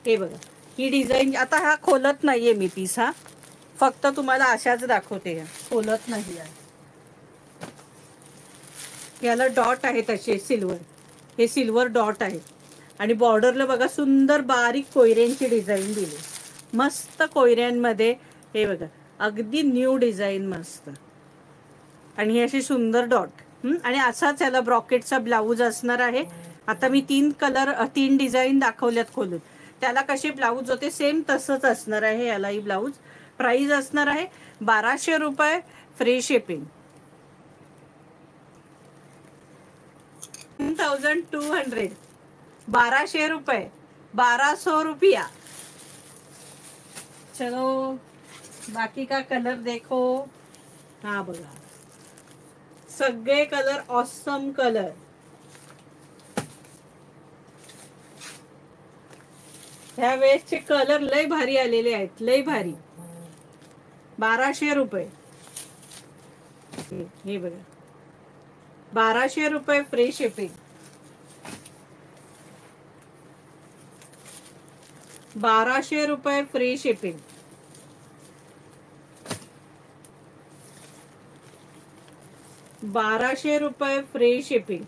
हे बघा, ही डिझाईन आता हा खोलत नाहीये मी पीस, हा फक्त तुम्हाला अशाच दाखवते, खोलत नाही आहे. याला डॉट आहेत असे सिल्वर, हे सिल्वर डॉट आहे. आणि बॉर्डरला बघा सुंदर बारीक कोयऱ्यांची डिझाईन दिली, मस्त कोयऱ्यांमध्ये. हे बघा अगदी न्यू डिझाईन मस्त. आणि ही अशी सुंदर डॉट. आणि असाच याला ब्रॉकेटचा ब्लाऊज असणार आहे. आता मी 3 डिझाईन दाखवल्यात खोलून, त्याला कसे ब्लाऊज होते सेम तसंच असणार आहे यालाही ब्लाऊज. प्राइस असणार आहे 1200 रुपये, फ्री शिपिंग. 1200, 1200 रुपये, 1200 रुपया. चलो बाकी का कलर देखो. हा बघा सगळे कलर ऑसम कलर. ह्या वेळेसचे कलर लय भारी आलेले आहेत, लय भारी. 1200 रुपये. हे बघा 1200 रुपये, फ्री शिपिंग. 1200 रुपये, फ्री शिपिंग. 1200 रुपये, फ्री शिपिंग.